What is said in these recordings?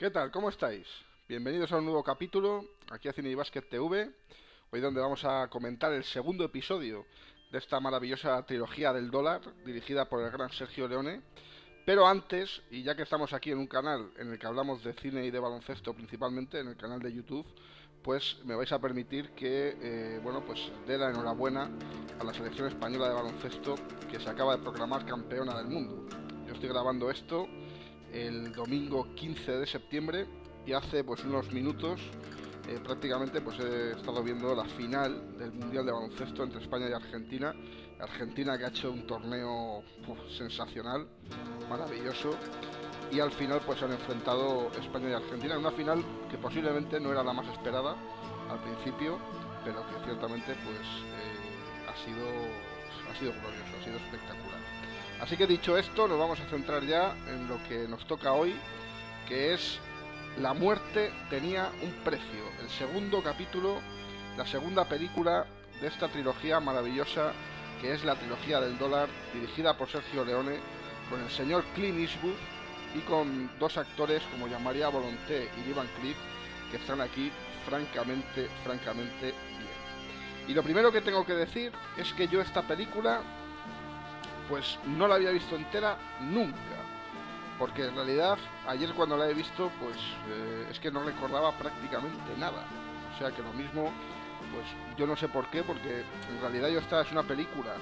¿Qué tal? ¿Cómo estáis? Bienvenidos a un nuevo capítulo aquí a Cine y Basket TV. Hoy donde vamos a comentar el segundo episodio de esta maravillosa trilogía del dólar dirigida por el gran Sergio Leone. Pero antes, y ya que estamos aquí en un canal en el que hablamos de cine y de baloncesto principalmente, en el canal de YouTube, pues me vais a permitir que, pues dé la enhorabuena a la selección española de baloncesto que se acaba de proclamar campeona del mundo. Yo estoy grabando esto el domingo 15 de septiembre y hace pues unos minutos prácticamente pues he estado viendo la final del Mundial de Baloncesto entre España y Argentina. Argentina que ha hecho un torneo sensacional, maravilloso, y al final pues han enfrentado España y Argentina en una final que posiblemente no era la más esperada al principio, pero que ciertamente pues ha sido glorioso, ha sido espectacular. Así que dicho esto, nos vamos a centrar ya en lo que nos toca hoy, que es La muerte tenía un precio, el segundo capítulo, la segunda película de esta trilogía maravillosa que es la trilogía del dólar, dirigida por Sergio Leone, con el señor Clint Eastwood y con dos actores como Jean-Marie Volonté y Lee Van Cleef, que están aquí francamente bien. Y lo primero que tengo que decir es que yo esta película pues no la había visto entera nunca, porque en realidad ayer cuando la he visto pues es que no recordaba prácticamente nada. O sea que lo mismo, pues yo no sé por qué, porque en realidad yo esta es una película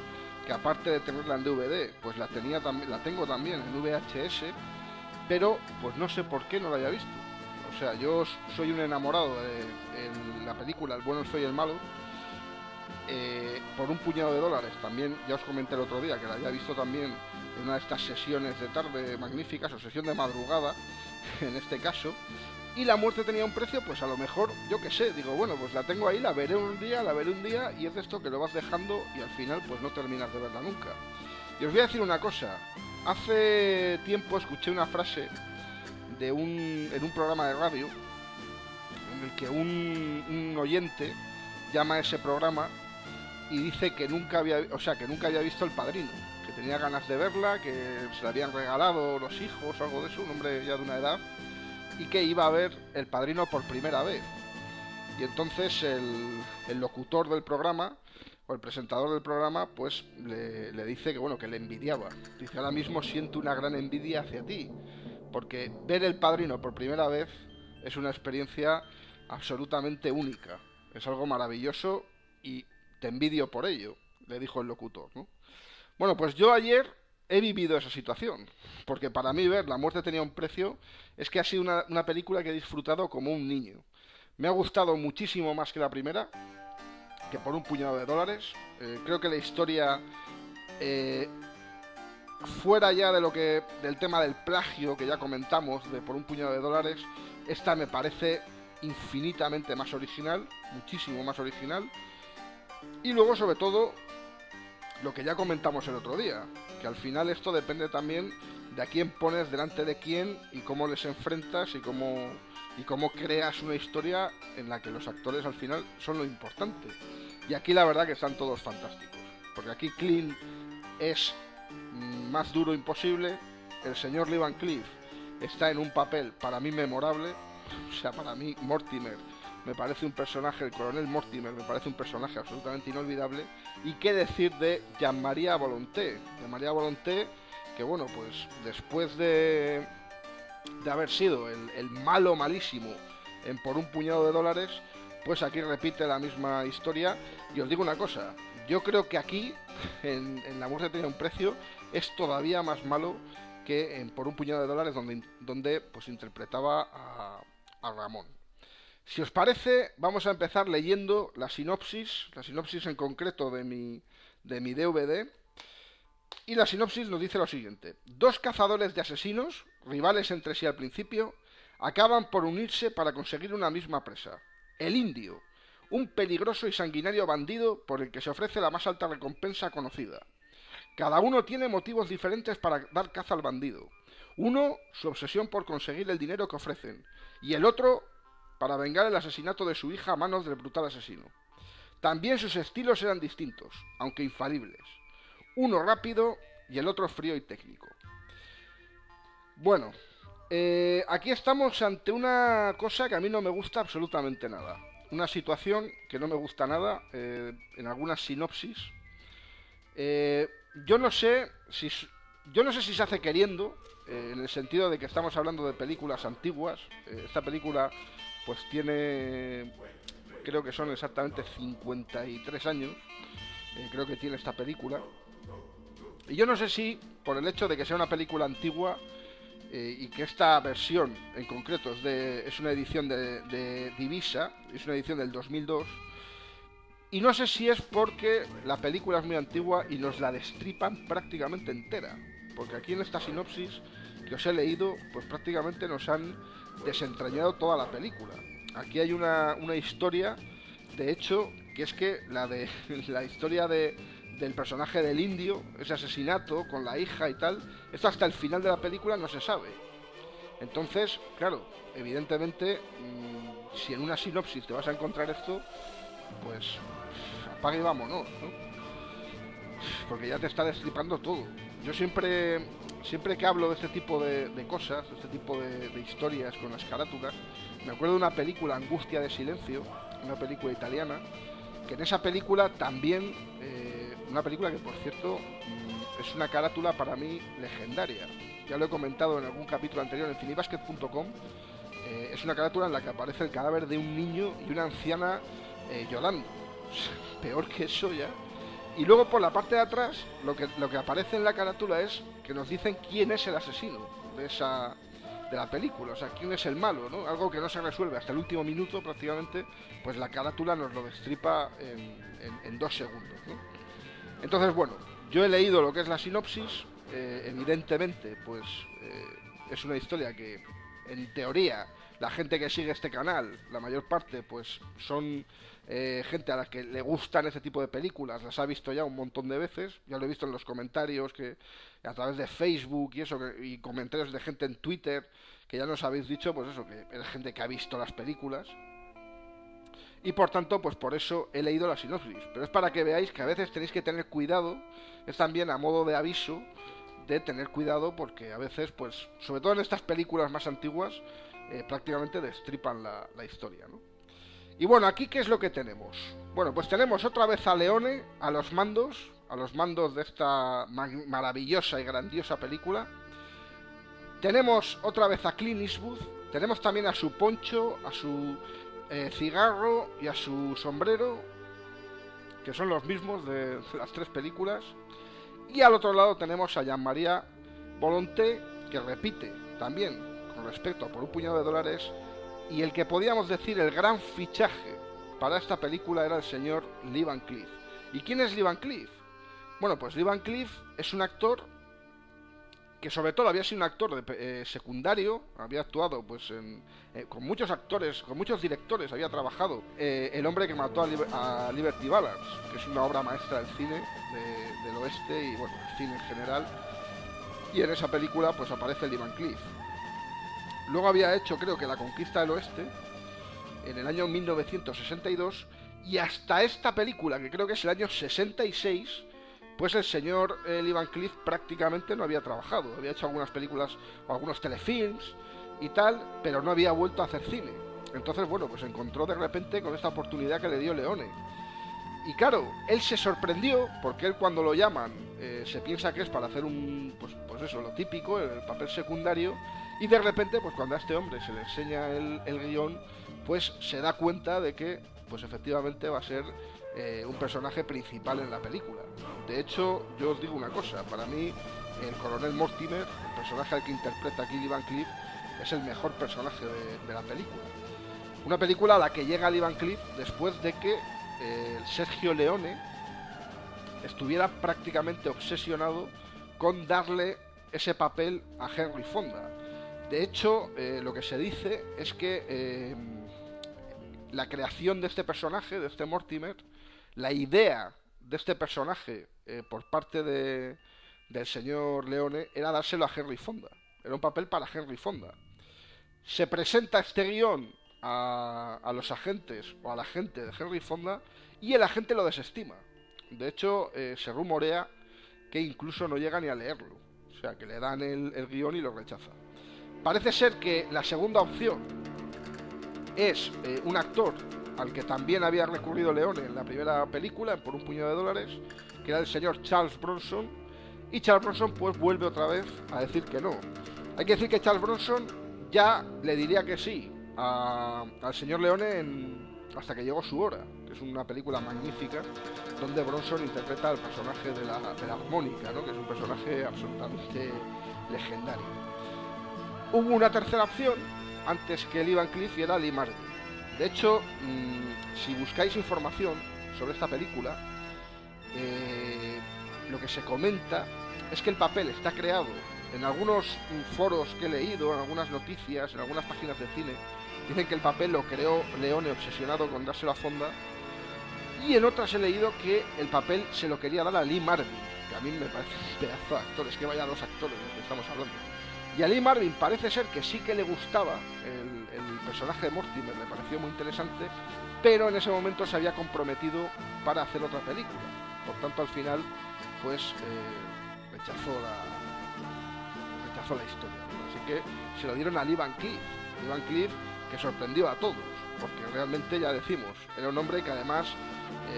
que aparte de tenerla en DVD, pues la tengo también en VHS, pero pues no sé por qué no la haya visto. O sea, yo soy un enamorado de la película El bueno, el feo y el malo, por un puñado de dólares. También ya os comenté el otro día que la había visto también en una de estas sesiones de tarde magníficas, o sesión de madrugada en este caso. Y La muerte tenía un precio, pues a lo mejor, yo qué sé, digo, bueno, pues la tengo ahí, la veré un día, y es de esto que lo vas dejando y al final pues no terminas de verla nunca. Y os voy a decir una cosa, hace tiempo escuché una frase en un programa de radio en el que un oyente llama a ese programa y dice que nunca había visto El Padrino, que tenía ganas de verla, que se la habían regalado los hijos o algo de eso, un hombre ya de una edad, y que iba a ver El Padrino por primera vez. Y entonces el locutor del programa o el presentador del programa pues le dice que bueno, que le envidiaba. Dice, ahora mismo siento una gran envidia hacia ti, porque ver El Padrino por primera vez es una experiencia absolutamente única. Es algo maravilloso y te envidio por ello, le dijo el locutor, ¿no? Bueno, pues yo ayer he vivido esa situación, porque para mí ver La muerte tenía un precio es que ha sido una película que he disfrutado como un niño. Me ha gustado muchísimo más que la primera, que por un puñado de dólares. Creo que la historia, eh, fuera ya del tema del plagio que ya comentamos, de por un puñado de dólares, esta me parece infinitamente más original, muchísimo más original. Y luego, sobre todo, lo que ya comentamos el otro día, que al final esto depende también de a quién pones delante de quién y cómo les enfrentas y cómo creas una historia en la que los actores al final son lo importante. Y aquí la verdad que están todos fantásticos, porque aquí Clint es más duro imposible, el señor Lee Van Cleef está en un papel para mí memorable, o sea, para mí Mortimer me parece un personaje, el coronel Mortimer me parece un personaje absolutamente inolvidable. Y qué decir de Jean-Marie Volonté. Jean-Marie Volonté, que bueno, pues después de haber sido el malo malísimo en Por un puñado de dólares, pues aquí repite la misma historia. Y os digo una cosa, yo creo que aquí, en La muerte tenía un precio, es todavía más malo que en Por un puñado de dólares, donde pues interpretaba a Ramón. Si os parece, vamos a empezar leyendo la sinopsis en concreto de mi DVD. Y la sinopsis nos dice lo siguiente. Dos cazadores de asesinos, rivales entre sí al principio, acaban por unirse para conseguir una misma presa. El Indio, un peligroso y sanguinario bandido por el que se ofrece la más alta recompensa conocida. Cada uno tiene motivos diferentes para dar caza al bandido. Uno, su obsesión por conseguir el dinero que ofrecen, y el otro, para vengar el asesinato de su hija a manos del brutal asesino. También sus estilos eran distintos, aunque infalibles. Uno rápido y el otro frío y técnico. Bueno, Aquí estamos ante una cosa que a mí no me gusta absolutamente nada. Una situación que no me gusta nada en algunas sinopsis. Eh, yo no sé si yo no sé si se hace queriendo, en el sentido de que estamos hablando de películas antiguas. Esta película pues tiene, creo que son exactamente 53 años, creo que tiene esta película. Y yo no sé si por el hecho de que sea una película antigua y que esta versión en concreto es una edición de Divisa, es una edición del 2002. Y no sé si es porque la película es muy antigua y nos la destripan prácticamente entera. Porque aquí en esta sinopsis que os he leído, pues prácticamente nos han desentrañado toda la película. Aquí hay una historia, de hecho, que es que la historia del personaje del indio, ese asesinato con la hija y tal, esto hasta el final de la película no se sabe. Entonces, claro, evidentemente, si en una sinopsis te vas a encontrar esto, pues apague y vámonos, ¿no? Porque ya te está destripando todo. Yo siempre que hablo de este tipo de cosas, de este tipo de historias con las carátulas, me acuerdo de una película, Angustia de Silencio, una película italiana, que en esa película también, una película que por cierto es una carátula para mí legendaria. Ya lo he comentado en algún capítulo anterior en cinebasket.com. Es una carátula en la que aparece el cadáver de un niño y una anciana llorando. Peor que eso ya. Y luego por la parte de atrás, lo que aparece en la carátula es que nos dicen quién es el asesino de la película, o sea, quién es el malo, ¿no? Algo que no se resuelve hasta el último minuto prácticamente, pues la carátula nos lo destripa en 2 segundos, ¿no? Entonces, bueno, yo he leído lo que es la sinopsis, evidentemente, pues es una historia que, en teoría, la gente que sigue este canal, la mayor parte, pues son gente a la que le gustan ese tipo de películas, las ha visto ya un montón de veces, ya lo he visto en los comentarios, que a través de Facebook y eso, y comentarios de gente en Twitter, que ya nos habéis dicho, pues eso, que es gente que ha visto las películas, y por tanto, pues por eso he leído la sinopsis. Pero es para que veáis que a veces tenéis que tener cuidado, es también a modo de aviso de tener cuidado, porque a veces, pues, sobre todo en estas películas más antiguas, prácticamente destripan la historia, ¿no? Y bueno, aquí ¿qué es lo que tenemos? Bueno, pues tenemos otra vez a Leone, a los mandos de esta maravillosa y grandiosa película. Tenemos otra vez a Clint Eastwood, tenemos también a su poncho, a su cigarro y a su sombrero, que son los mismos de las tres películas. Y al otro lado tenemos a Jean-Marie Volonté, que repite también con respecto a Por un puñado de dólares. Y el que podíamos decir el gran fichaje para esta película era el señor Lee Van Cleef. ¿Y quién es Lee Van Cleef? Bueno, pues Lee Van Cleef es un actor que sobre todo había sido un actor secundario, había actuado pues con muchos actores, con muchos directores, había trabajado. El hombre que mató a Liberty Balance, que es una obra maestra del cine del oeste y bueno, el cine en general. Y en esa película pues aparece Lee Van Cleef. Luego había hecho, creo que La Conquista del Oeste en el año 1962, y hasta esta película, que creo que es el año 66, pues el señor Lee Van Cleef prácticamente no había trabajado. Había hecho algunas películas o algunos telefilms y tal, pero no había vuelto a hacer cine. Entonces, bueno, pues se encontró de repente con esta oportunidad que le dio Leone. Y claro, él se sorprendió porque él cuando lo llaman se piensa que es para hacer pues eso, lo típico, el papel secundario, y de repente pues cuando a este hombre se le enseña el guión, pues se da cuenta de que pues efectivamente va a ser un personaje principal en la película. De hecho, yo os digo una cosa, para mí el coronel Mortimer, el personaje al que interpreta aquí Lee Van Cleef, es el mejor personaje de la película. Una película a la que llega Lee Van Cleef después de que Sergio Leone estuviera prácticamente obsesionado con darle ese papel a Henry Fonda. De hecho, lo que se dice es que la creación de este personaje, de este Mortimer, la idea de este personaje por parte del señor Leone era dárselo a Henry Fonda. Era un papel para Henry Fonda. Se presenta este guión a los agentes o a la gente de Henry Fonda y el agente lo desestima. De hecho, se rumorea que incluso no llega ni a leerlo. O sea, que le dan el guión y lo rechaza. Parece ser que la segunda opción es un actor al que también había recurrido Leone en la primera película, por un puñado de dólares, que era el señor Charles Bronson, y Charles Bronson pues vuelve otra vez a decir que no. Hay que decir que Charles Bronson ya le diría que sí al señor Leone hasta que llegó su hora, que es una película magnífica donde Bronson interpreta al personaje de la armónica, ¿no? Que es un personaje absolutamente legendario. Hubo una tercera opción antes que Lee Van Cleef y era Lee Marvin. De hecho, si buscáis información sobre esta película, lo que se comenta es que el papel está creado en algunos foros que he leído, en algunas noticias, en algunas páginas de cine. Dicen que el papel lo creó Leone obsesionado con dárselo a Fonda, y en otras he leído que el papel se lo quería dar a Lee Marvin, que a mí me parece un pedazo de actor, es que vaya dos actores de los que estamos hablando. Y a Lee Marvin parece ser que sí que le gustaba el personaje de Mortimer, le pareció muy interesante, pero en ese momento se había comprometido para hacer otra película. Por tanto, al final, pues rechazó la historia, ¿no? Así que se lo dieron a Lee Van Cleef. Lee Van Cleef, que sorprendió a todos, porque realmente, ya decimos, era un hombre que además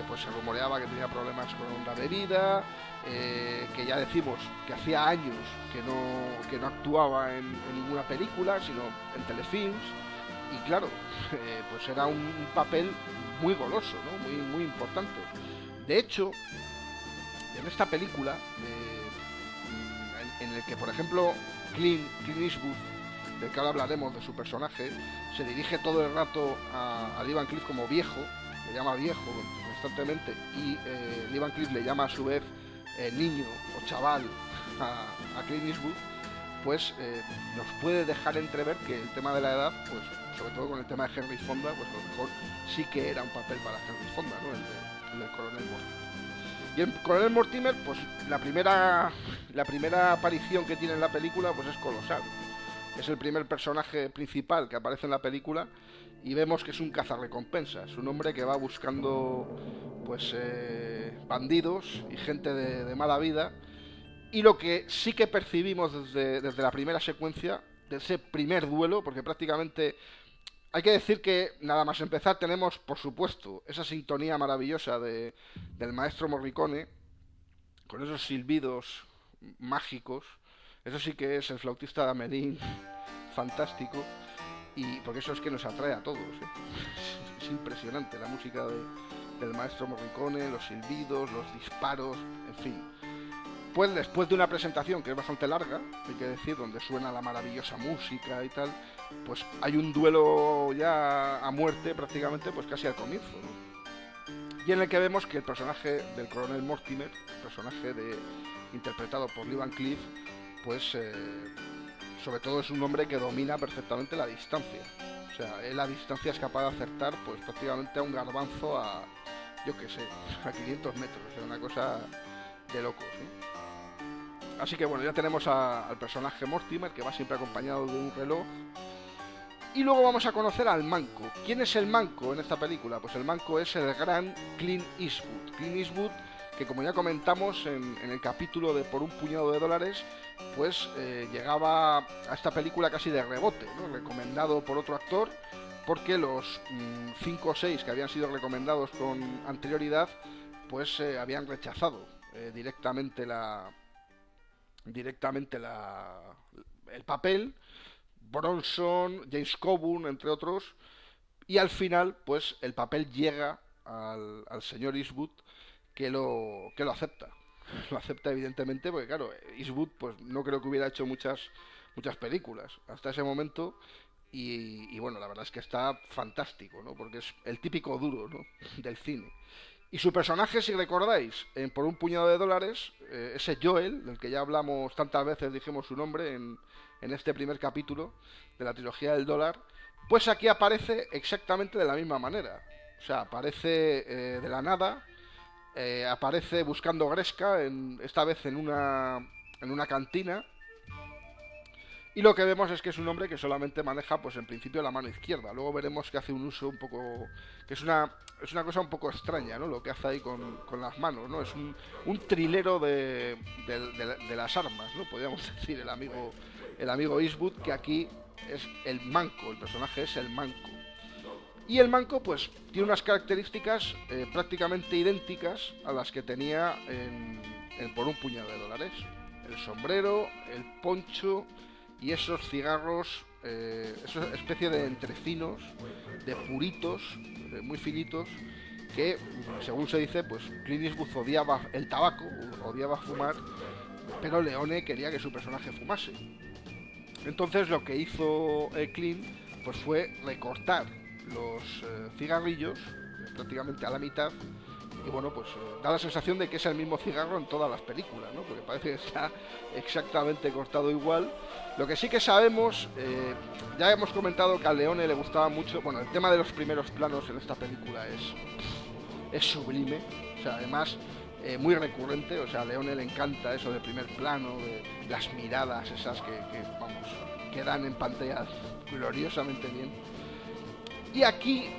pues se rumoreaba que tenía problemas con la bebida, que ya decimos que hacía años que no actuaba en ninguna película, sino en telefilms, y claro, pues era un papel muy goloso, ¿no? Muy importante. De hecho, en esta película, en el que por ejemplo Clint Eastwood, del que ahora hablaremos de su personaje, se dirige todo el rato a Lee Van Cleef como viejo, le llama viejo constantemente, y Lee Van Cleef le llama a su vez niño o chaval a Clint Eastwood, pues nos puede dejar entrever que el tema de la edad, pues sobre todo con el tema de Henry Fonda, pues a lo mejor sí que era un papel para Henry Fonda, ¿no? El del coronel Mortimer. Y el coronel Mortimer, pues la primera aparición que tiene en la película pues es colosal. Es el primer personaje principal que aparece en la película y vemos que es un cazarrecompensas, un hombre que va buscando pues bandidos y gente de mala vida. Y lo que sí que percibimos desde la primera secuencia, de ese primer duelo, porque prácticamente hay que decir que nada más empezar tenemos, por supuesto, esa sintonía maravillosa del maestro Morricone, con esos silbidos mágicos. Eso sí que es el flautista de Amelín fantástico, y porque eso es que nos atrae a todos, ¿eh? Es impresionante la música del maestro Morricone, los silbidos, los disparos, en fin. Pues después de una presentación que es bastante larga, hay que decir, donde suena la maravillosa música y tal, pues hay un duelo ya a muerte prácticamente, pues casi al comienzo, ¿no? Y en el que vemos que el personaje del coronel Mortimer, el personaje interpretado por Lee Van Cleef, pues sobre todo es un hombre que domina perfectamente la distancia. O sea, él a distancia es capaz de acertar pues prácticamente a un garbanzo a, yo qué sé, a 500 metros. O sea, una cosa de locos, ¿no? Así que bueno, ya tenemos al personaje Mortimer, que va siempre acompañado de un reloj. Y luego vamos a conocer al manco. ¿Quién es el manco en esta película? Pues el manco es el gran Clint Eastwood. Clint Eastwood, que como ya comentamos en el capítulo de Por un puñado de dólares, pues llegaba a esta película casi de rebote, ¿no? Recomendado por otro actor, porque los 5 o 6 que habían sido recomendados con anterioridad, pues habían rechazado directamente el papel. Bronson, James Coburn, entre otros, y al final pues el papel llega al señor Eastwood, que lo acepta. Lo acepta evidentemente porque claro, Eastwood pues no creo que hubiera hecho muchas películas hasta ese momento, y bueno, la verdad es que está fantástico, ¿no? Porque es el típico duro, ¿no? Del cine. Y su personaje, si recordáis, en Por un puñado de dólares, ese Joel, del que ya hablamos tantas veces, dijimos su nombre en este primer capítulo de la trilogía del dólar, pues aquí aparece exactamente de la misma manera. O sea, aparece de la nada, aparece buscando Gresca, esta vez en una cantina, Y lo que vemos es que es un hombre que solamente maneja, pues en principio, la mano izquierda. Luego veremos que hace un uso un poco... que es una cosa un poco extraña, ¿no? Lo que hace ahí con las manos, ¿no? Es un trilero de las armas, ¿no? Podríamos decir, el amigo Eastwood, que aquí es el manco, el personaje es el manco. Y el manco, pues, tiene unas características prácticamente idénticas a las que tenía en Por un puñado de dólares. El sombrero, el poncho y esos cigarros, esa especie de entrefinos, de puritos, muy finitos, que, según se dice, pues Clint Eastwood odiaba el tabaco, odiaba fumar, pero Leone quería que su personaje fumase. Entonces lo que hizo Clint, pues fue recortar los cigarrillos prácticamente a la mitad. Y bueno, pues da la sensación de que es el mismo cigarro en todas las películas, ¿no? Porque parece que está exactamente cortado igual. Lo que sí que sabemos, ya hemos comentado que a Leone le gustaba mucho, bueno, el tema de los primeros planos en esta película es sublime, o sea, además muy recurrente, o sea, a Leone le encanta eso del primer plano, de las miradas esas que vamos, quedan en pantalla gloriosamente bien. Y aquí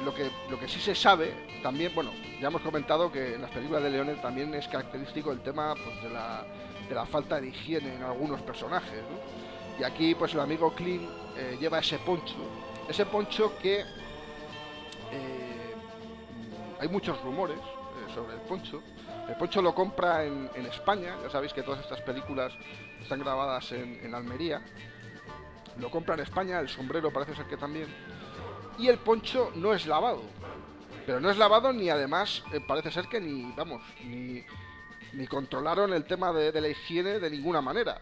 lo que sí se sabe, también, bueno, ya hemos comentado que en las películas de Leone también es característico el tema, pues, de la falta de higiene en algunos personajes, ¿no? Y aquí, pues, el amigo Clint lleva ese poncho que hay muchos rumores sobre el poncho. El poncho lo compra en España, ya sabéis que todas estas películas están grabadas en Almería. Lo compra en España, el sombrero parece ser que también. Y el poncho no es lavado. Pero no es lavado ni además parece ser que ni controlaron el tema de la higiene de ninguna manera.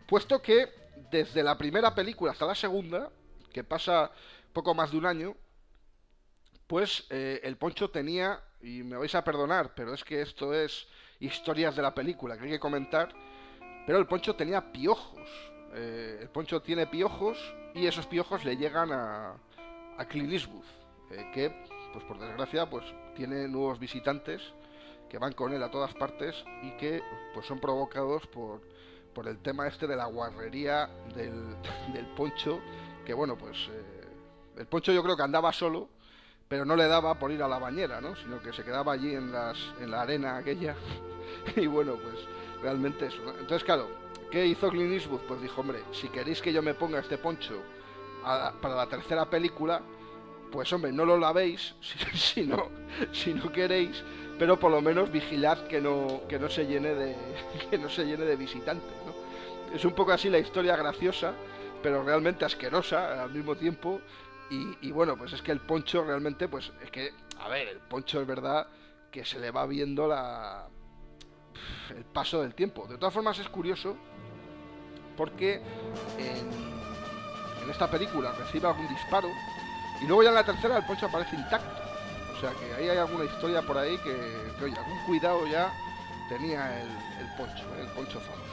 Puesto que desde la primera película hasta la segunda, que pasa poco más de un año, pues el poncho tenía, y me vais a perdonar, pero es que esto es historias de la película que hay que comentar, pero el poncho tenía piojos. El poncho tiene piojos y esos piojos le llegan a Clint Eastwood, que, pues por desgracia, pues tiene nuevos visitantes que van con él a todas partes y que pues son provocados por el tema este de la guarrería del poncho, que bueno, pues el poncho yo creo que andaba solo, pero no le daba por ir a la bañera, ¿no? Sino que se quedaba allí en la arena aquella y bueno, pues realmente eso, ¿no? Entonces, claro, ¿qué hizo Clint Eastwood? Pues dijo, hombre, si queréis que yo me ponga este poncho para la tercera película, pues hombre, no lo lavéis si no queréis, pero por lo menos vigilad que no se llene de que no se llene de visitantes, ¿no? Es un poco así la historia graciosa, pero realmente asquerosa al mismo tiempo. Y bueno, pues es que el poncho realmente, pues es que, a ver, el poncho es verdad que se le va viendo el paso del tiempo. De todas formas es curioso porque en esta película recibe algún disparo y luego ya en la tercera el poncho aparece intacto. O sea que ahí hay alguna historia por ahí que oye, algún cuidado ya tenía el poncho famoso.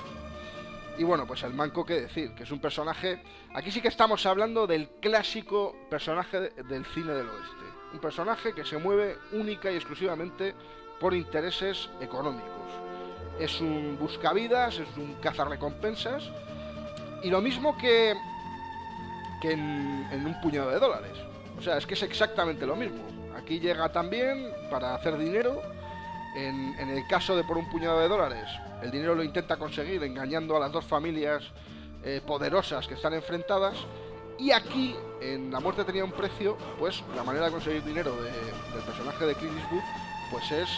Y bueno, pues el manco, qué decir, que es un personaje... Aquí sí que estamos hablando del clásico personaje del cine del oeste. Un personaje que se mueve única y exclusivamente por intereses económicos. Es un buscavidas, es un cazarrecompensas. Y lo mismo que en un puñado de dólares. O sea, es que es exactamente lo mismo. Aquí llega también para hacer dinero. En el caso de Por un puñado de dólares, el dinero lo intenta conseguir engañando a las dos familias poderosas que están enfrentadas. Y aquí, en La muerte tenía un precio, pues la manera de conseguir dinero del personaje de Clint Eastwood, pues es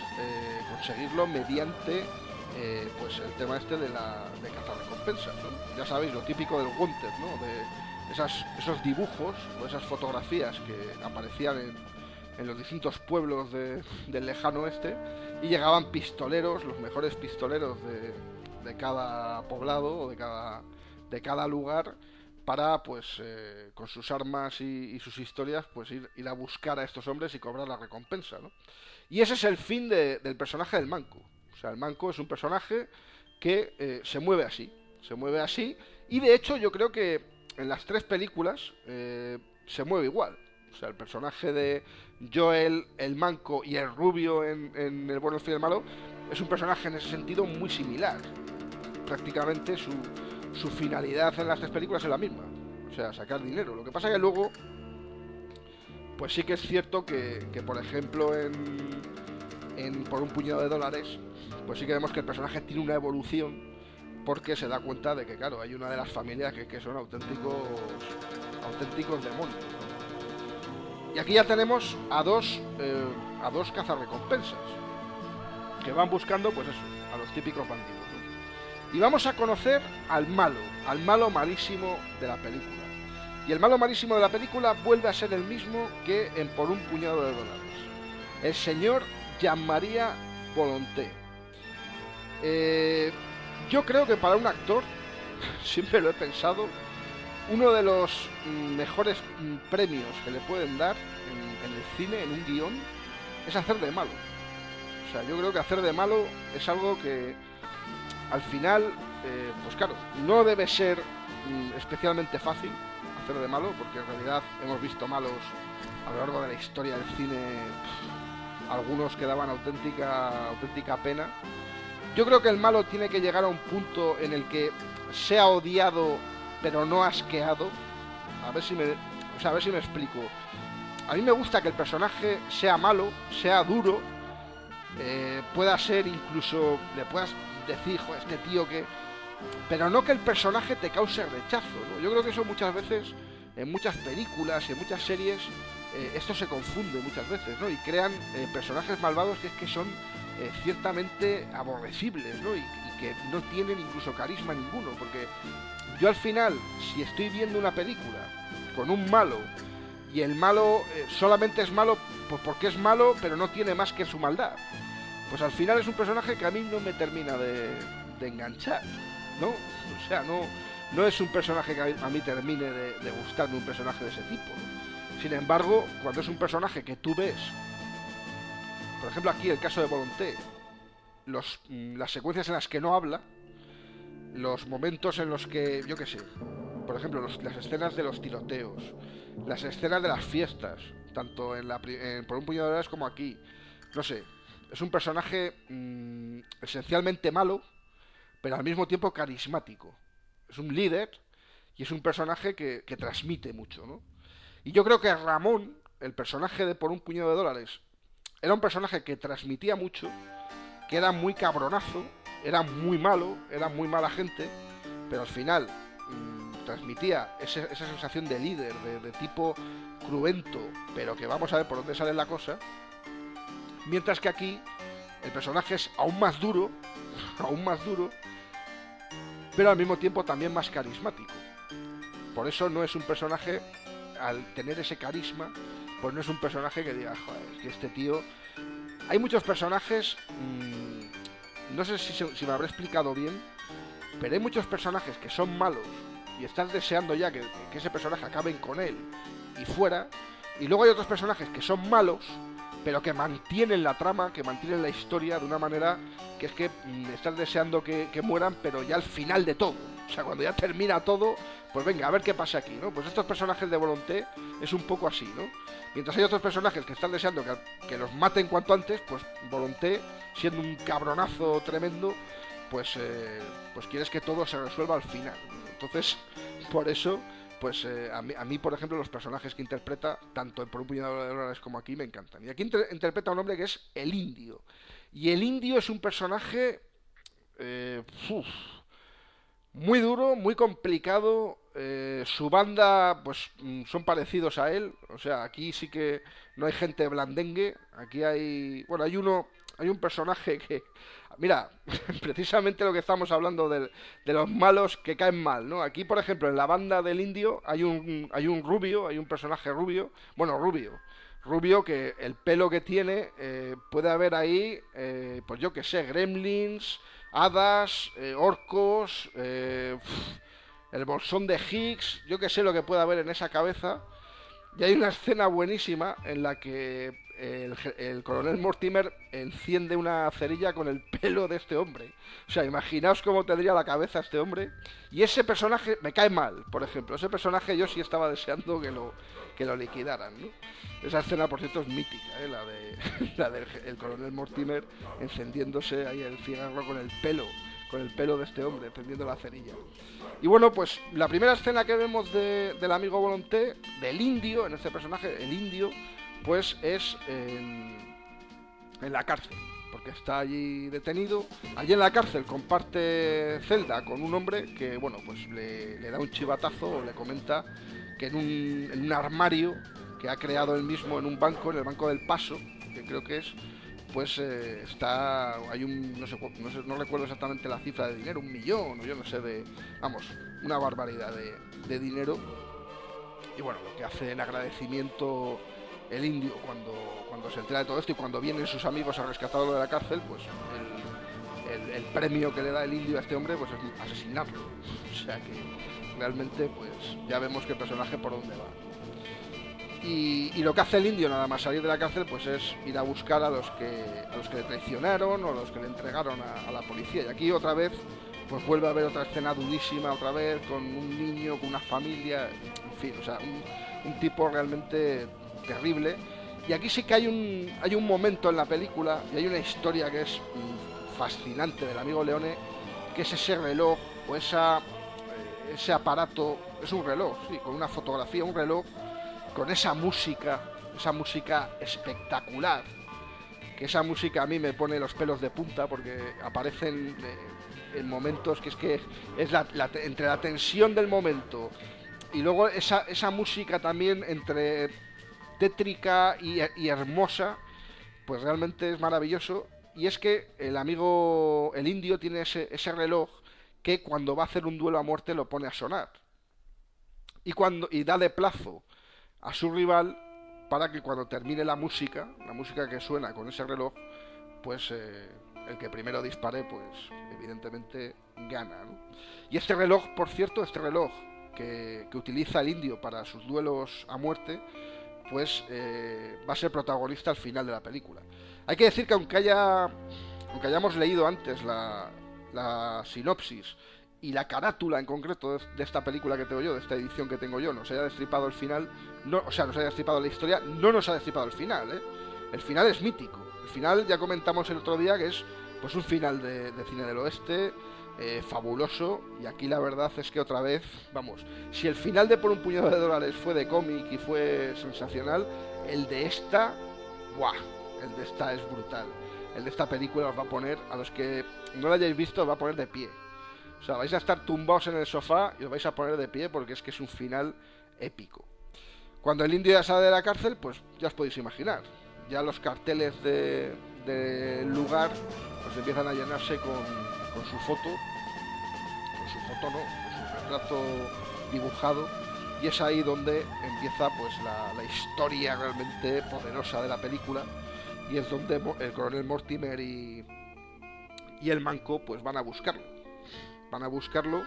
conseguirlo mediante pues el tema este de cazar recompensas, ¿no? Ya sabéis, lo típico del Wanted, ¿no? De esos dibujos o esas fotografías que aparecían en los distintos pueblos del lejano oeste, y llegaban pistoleros, los mejores pistoleros de cada poblado o de cada lugar, para pues con sus armas y sus historias pues ir a buscar a estos hombres y cobrar la recompensa, ¿no? Y ese es el fin del personaje del manco. O sea, el manco es un personaje que se mueve así, y de hecho yo creo que en las tres películas se mueve igual. O sea, el personaje de Joel, el manco y el rubio en El bueno, el fiel y el malo es un personaje en ese sentido muy similar. Prácticamente su finalidad en las tres películas es la misma, o sea, sacar dinero. Lo que pasa que luego, pues sí que es cierto que por ejemplo, por un puñado de dólares, pues sí que vemos que el personaje tiene una evolución, porque se da cuenta de que, claro, hay una de las familias que son auténticos demonios. Y aquí ya tenemos a dos cazarrecompensas que van buscando, pues eso, a los típicos bandidos, ¿no? Y vamos a conocer al malo malísimo de la película. Y el malo malísimo de la película vuelve a ser el mismo que en Por un puñado de dólares. El señor Jean-Marie Volonté. Yo creo que para un actor, siempre lo he pensado, uno de los mejores premios que le pueden dar en el cine, en un guión, es hacer de malo. O sea, yo creo que hacer de malo es algo que al final, pues claro, no debe ser especialmente fácil hacer de malo, porque en realidad hemos visto malos a lo largo de la historia del cine, algunos que daban auténtica pena. Yo creo que el malo tiene que llegar a un punto en el que sea odiado pero no asqueado. A ver si me explico. A mí me gusta que el personaje sea malo, sea duro, pueda ser incluso, le puedas decir, joder, este tío que... Pero no que el personaje te cause rechazo, ¿no? Yo creo que eso muchas veces, en muchas películas y en muchas series, esto se confunde muchas veces, ¿no? Y crean personajes malvados que son ciertamente aborrecibles, ¿no? Y que no tienen incluso carisma ninguno, porque yo al final, si estoy viendo una película con un malo y el malo solamente es malo pues porque es malo, pero no tiene más que su maldad, pues al final es un personaje que a mí no me termina de enganchar, ¿no? O sea, no es un personaje que a mí termine de gustarme, un personaje de ese tipo. Sin embargo, cuando es un personaje que tú ves, por ejemplo aquí el caso de Volonté, las secuencias en las que no habla, los momentos en los que, yo qué sé, por ejemplo, las escenas de los tiroteos, las escenas de las fiestas, tanto Por un puñado de dólares como aquí, no sé, es un personaje esencialmente malo, pero al mismo tiempo carismático. Es un líder y es un personaje que transmite mucho, ¿no? Y yo creo que Ramón, el personaje de Por un puñado de dólares, era un personaje que transmitía mucho, que era muy cabronazo, era muy malo, era muy mala gente, pero al final transmitía esa sensación de líder, de tipo cruento, pero que vamos a ver por dónde sale la cosa. Mientras que aquí el personaje es aún más duro, pero al mismo tiempo también más carismático. Por eso no es un personaje, al tener ese carisma, pues no es un personaje que diga, joder, que este tío... Hay muchos personajes, no sé si me habré explicado bien, pero hay muchos personajes que son malos y estás deseando ya que ese personaje acaben con él y fuera, y luego hay otros personajes que son malos, pero que mantienen la trama, que mantienen la historia de una manera que es que estás deseando que mueran, pero ya al final de todo. O sea, cuando ya termina todo, pues venga, a ver qué pasa aquí, ¿no? Pues estos personajes de Volonté es un poco así, ¿no? Mientras hay otros personajes que están deseando que los maten cuanto antes, pues Volonté, siendo un cabronazo tremendo, pues quieres que todo se resuelva al final. Entonces, por eso... Pues a mí, por ejemplo, los personajes que interpreta, tanto en Por un puñado de dólares como aquí, me encantan. Y aquí interpreta a un hombre que es el Indio. Y el Indio es un personaje muy duro, muy complicado. Su banda, pues, son parecidos a él. O sea, aquí sí que no hay gente blandengue. Aquí hay... Bueno, hay un personaje que... Mira, precisamente lo que estamos hablando de los malos que caen mal, ¿no? Aquí, por ejemplo, en la banda del Indio hay un rubio, hay un personaje rubio, bueno, rubio que el pelo que tiene, puede haber ahí, pues yo que sé, gremlins, hadas, orcos, el bolsón de Higgs, yo que sé lo que puede haber en esa cabeza. Y hay una escena buenísima en la que el coronel Mortimer enciende una cerilla con el pelo de este hombre. O sea, imaginaos cómo tendría la cabeza este hombre. Y ese personaje me cae mal, por ejemplo. Ese personaje yo sí estaba deseando que lo liquidaran, ¿no? Esa escena, por cierto, es mítica, ¿eh? La del coronel Mortimer encendiéndose ahí el cigarro con el pelo con el pelo de este hombre, tendiendo la cerilla. Y bueno, pues la primera escena que vemos del amigo Volonté, del indio, en este personaje, el indio, pues es en la cárcel, porque está allí detenido. Allí en la cárcel comparte celda con un hombre que, bueno, pues le da un chivatazo o le comenta que en un armario que ha creado él mismo en un banco, en el Banco del Paso, que creo que es, pues hay un, no recuerdo exactamente la cifra de dinero, 1 millón, o yo no sé, vamos, una barbaridad de dinero. Y bueno, lo que hace en agradecimiento el indio cuando se entera de todo esto y cuando vienen sus amigos a rescatarlo de la cárcel, pues el premio que le da el indio a este hombre pues es asesinarlo. O sea que realmente pues ya vemos que el personaje por dónde va. Y lo que hace el indio nada más salir de la cárcel pues es ir a buscar a los que le traicionaron o a los que le entregaron a la policía. Y aquí otra vez pues vuelve a haber otra escena durísima otra vez, con un niño, con una familia, en fin, o sea, un tipo realmente terrible. Y aquí sí que hay un momento en la película y hay una historia que es fascinante del amigo Leone, que es ese reloj o ese aparato, es un reloj, sí, con una fotografía, un reloj con esa música espectacular, que esa música a mí me pone los pelos de punta porque aparecen en momentos que es entre la tensión del momento y luego esa música también entre tétrica y hermosa, pues realmente es maravilloso. Y es que el indio tiene ese reloj que cuando va a hacer un duelo a muerte lo pone a sonar y da de plazo a su rival para que cuando termine la música que suena con ese reloj, pues el que primero dispare, pues evidentemente gana, ¿no? Y este reloj, por cierto, que utiliza el indio para sus duelos a muerte, pues va a ser protagonista al final de la película. Hay que decir que aunque hayamos leído antes la sinopsis y la carátula en concreto de esta película que tengo yo, de esta edición que tengo yo, nos haya destripado el final, nos haya destripado la historia, no nos ha destripado el final, ¿eh? El final es mítico. El final, ya comentamos el otro día, que es pues un final de cine del oeste, fabuloso, y aquí la verdad es que otra vez, vamos, si el final de Por un puñado de dólares fue de cómic y fue sensacional, el de esta, ¡buah! El de esta es brutal. El de esta película os va a poner, a los que no lo hayáis visto, os va a poner de pie. O sea, vais a estar tumbados en el sofá y os vais a poner de pie porque es que es un final épico. Cuando el indio ya sale de la cárcel, pues ya os podéis imaginar. Ya los carteles del lugar pues empiezan a llenarse con su foto. Con su foto no, con su retrato dibujado. Y es ahí donde empieza pues la historia realmente poderosa de la película. Y es donde el coronel Mortimer y el manco pues van a buscarlo. Van a buscarlo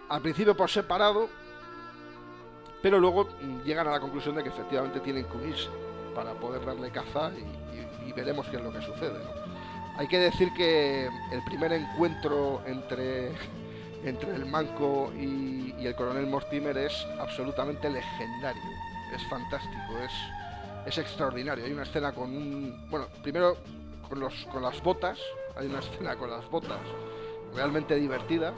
al principio por separado, pero luego llegan a la conclusión de que efectivamente tienen que unirse para poder darle caza y veremos qué es lo que sucede, ¿no? Hay que decir que el primer encuentro entre el manco y el coronel Mortimer es absolutamente legendario, es fantástico, es extraordinario. Hay una escena primero con las botas, hay una escena con las botas realmente divertida.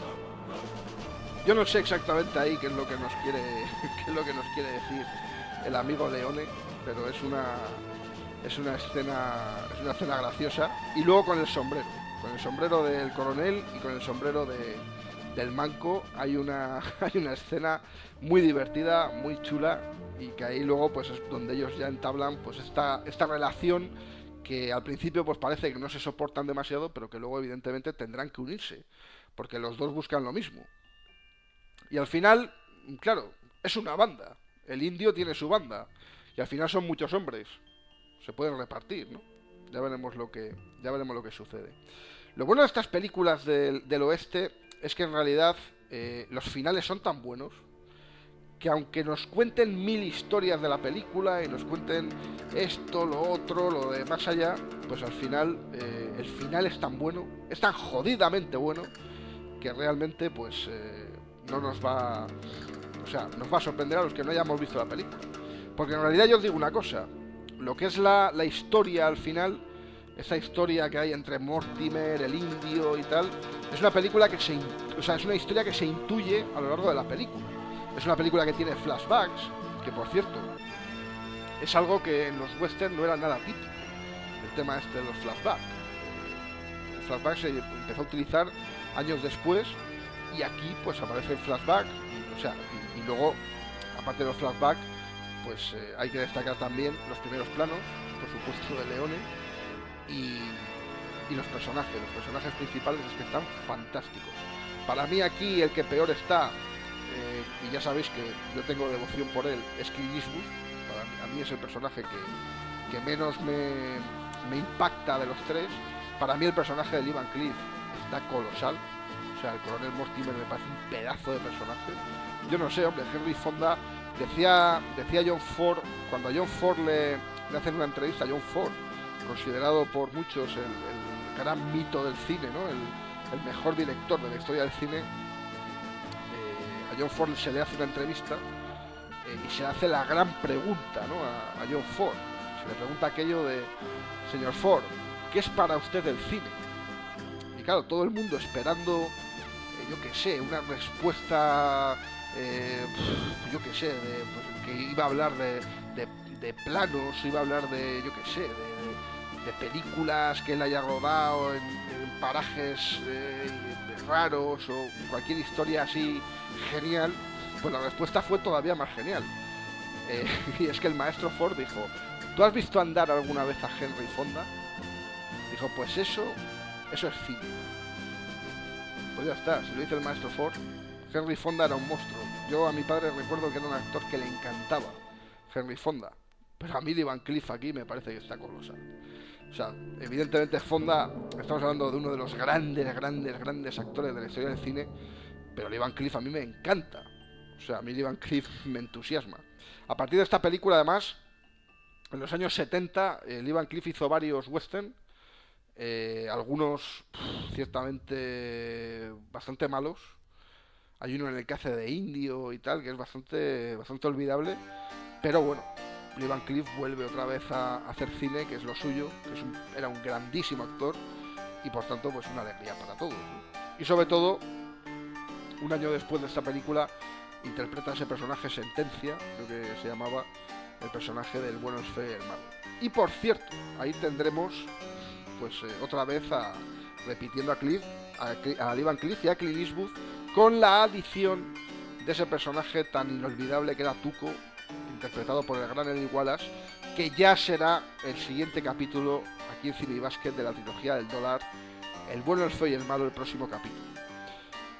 Yo no sé exactamente ahí qué es lo que nos quiere decir el amigo Leone, pero es una escena graciosa. Y luego con el sombrero del coronel y con el sombrero del manco hay una escena muy divertida, muy chula, y que ahí luego pues es donde ellos ya entablan pues esta relación que al principio pues parece que no se soportan demasiado, pero que luego evidentemente tendrán que unirse, porque los dos buscan lo mismo. Y al final, claro, es una banda. El indio tiene su banda. Y al final son muchos hombres. Se pueden repartir, ¿no? Ya veremos lo que sucede. Lo bueno de estas películas del oeste es que en realidad los finales son tan buenos que aunque nos cuenten 1000 historias de la película y nos cuenten esto, lo otro, lo de más allá, pues al final el final es tan bueno, es tan jodidamente bueno, que realmente pues no nos va, o sea, nos va a sorprender a los que no hayamos visto la película. Porque en realidad yo os digo una cosa, lo que es la historia al final, esa historia que hay entre Mortimer, el indio y tal, es una película que es una historia que se intuye a lo largo de la película. Es una película que tiene flashbacks, que por cierto, es algo que en los western no era nada típico, el tema este de los flashbacks. El flashback se empezó a utilizar años después y aquí pues aparece el flashback, y luego, aparte de los flashbacks, pues hay que destacar también los primeros planos, por supuesto, de Leone y los personajes principales es que están fantásticos. Para mí aquí el que peor está, y ya sabéis que yo tengo devoción por él, es Clint Eastwood. A mí es el personaje que menos me impacta de los tres. Para mí el personaje de Lee Van Cleef está colosal. O sea, el coronel Mortimer me parece un pedazo de personaje. Yo no sé, hombre, Henry Fonda decía John Ford, cuando a John Ford le hacen una entrevista, a John Ford, considerado por muchos el gran mito del cine, ¿no? El mejor director de la historia del cine, a John Ford se le hace una entrevista y se hace la gran pregunta, ¿no? a John Ford. Se le pregunta aquello de: señor Ford, ¿qué es para usted el cine? Y claro, todo el mundo esperando, yo qué sé, una respuesta, yo qué sé, pues, que iba a hablar de planos, iba a hablar de, yo qué sé, de películas que él haya rodado en parajes raros o cualquier historia así genial. Pues la respuesta fue todavía más genial. Y es que el maestro Ford dijo: ¿tú has visto andar alguna vez a Henry Fonda? Dijo: pues eso es cine. Pues ya está, si lo dice el maestro Ford. Henry Fonda era un monstruo. Yo a mi padre recuerdo que era un actor que le encantaba, Henry Fonda, pero a mí Lee Van Cleef aquí me parece que está colosal. O sea, evidentemente Fonda, estamos hablando de uno de los grandes actores de la historia del cine, pero Lee Van Cleef a mí me encanta. O sea, a mí Lee Van Cleef me entusiasma. A partir de esta película, además, en los años 70, Lee Van Cleef hizo varios western, algunos ciertamente bastante malos. Hay uno en el que hace de indio y tal, que es bastante olvidable. Pero bueno, Lee Van Cleef vuelve otra vez a hacer cine, que es lo suyo, que era un grandísimo actor y por tanto pues una alegría para todos, ¿no? Y sobre todo, un año después de esta película, interpreta a ese personaje Sentencia, creo que se llamaba, el personaje del bueno, el feo y el malo. Y por cierto, ahí tendremos pues otra vez repitiendo a Lee Van Cleef y a Clint Eastwood, con la adición de ese personaje tan inolvidable que era Tuco, interpretado por el gran Eddie Wallace, que ya será el siguiente capítulo aquí en Cine y Básquet de la trilogía del dólar, el bueno, el feo y el malo, el próximo capítulo.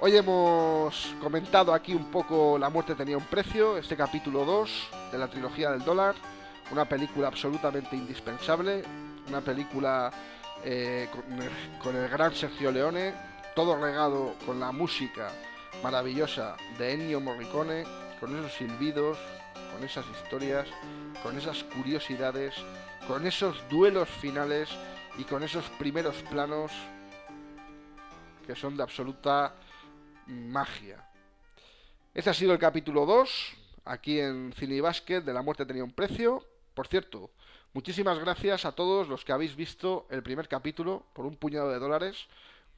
Hoy hemos comentado aquí un poco La muerte tenía un precio, este capítulo 2 de la trilogía del dólar, una película absolutamente indispensable, una película con el gran Sergio Leone, todo regado con la música maravillosa de Ennio Morricone, con esos silbidos, con esas historias, con esas curiosidades, con esos duelos finales y con esos primeros planos que son de absoluta magia. Este ha sido el capítulo 2 aquí en Cine y Básquet de La muerte tenía un precio. Por cierto, muchísimas gracias a todos los que habéis visto el primer capítulo por un puñado de dólares.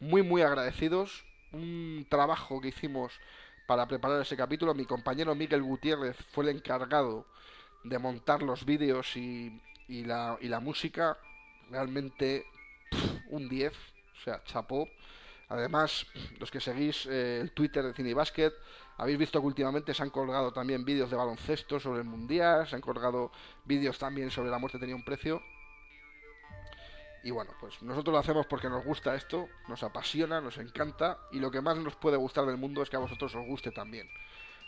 Muy agradecidos. Un trabajo que hicimos para preparar ese capítulo. Mi compañero Miguel Gutiérrez fue el encargado de montar los vídeos y la música. Realmente un 10, o sea, chapó. Además, los que seguís el Twitter de Cine y Básquet, habéis visto que últimamente se han colgado también vídeos de baloncesto sobre el Mundial, se han colgado vídeos también sobre La muerte tenía un precio. Y bueno, pues nosotros lo hacemos porque nos gusta esto, nos apasiona, nos encanta, y lo que más nos puede gustar del mundo es que a vosotros os guste también.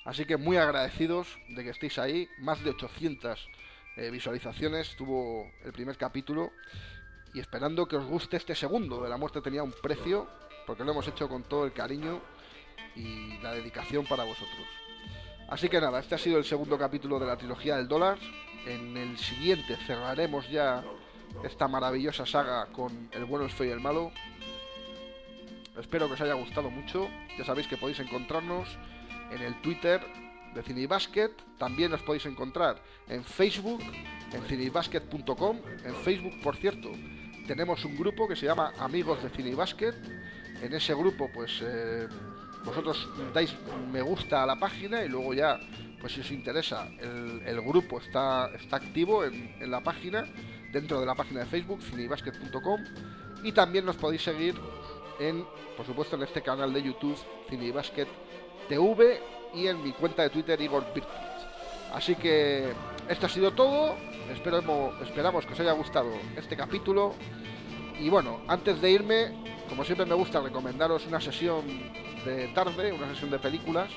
Así que muy agradecidos de que estéis ahí, más de 800 visualizaciones tuvo el primer capítulo, y esperando que os guste este segundo de La muerte tenía un precio, porque lo hemos hecho con todo el cariño y la dedicación para vosotros. Así que nada, este ha sido el segundo capítulo de la trilogía del dólar. En el siguiente cerraremos ya esta maravillosa saga con el bueno, el feo y el malo. Espero que os haya gustado mucho. Ya sabéis que podéis encontrarnos en el Twitter de Cine y Básquet. También os podéis encontrar en Facebook, en cineybasket.com. En Facebook, por cierto, tenemos un grupo que se llama Amigos de Cine y Básquet. En ese grupo, pues vosotros dais me gusta a la página y luego ya, pues si os interesa, el grupo está activo en la página, dentro de la página de Facebook, cineybasket.com, y también nos podéis seguir por supuesto, en este canal de YouTube, Cine y Básquet TV, y en mi cuenta de Twitter, Igor Birkins. Así que esto ha sido todo. Esperamos que os haya gustado este capítulo. Y bueno, antes de irme, como siempre me gusta recomendaros una sesión de tarde, una sesión de películas.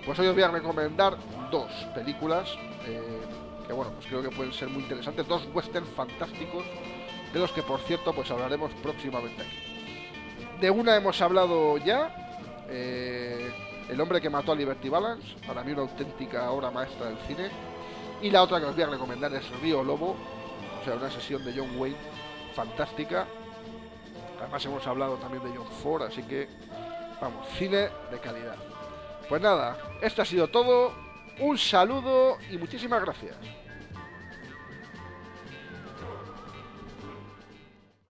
Pues hoy os voy a recomendar dos películas que bueno, pues creo que pueden ser muy interesantes, dos westerns fantásticos, de los que por cierto pues hablaremos próximamente aquí. De una hemos hablado ya, El hombre que mató a Liberty Balance, para mí una auténtica obra maestra del cine. Y la otra que os voy a recomendar es Río Lobo, o sea, una sesión de John Wayne fantástica. Además hemos hablado también de John Ford, así que vamos, cine de calidad. Pues nada, esto ha sido todo. Un saludo y muchísimas gracias.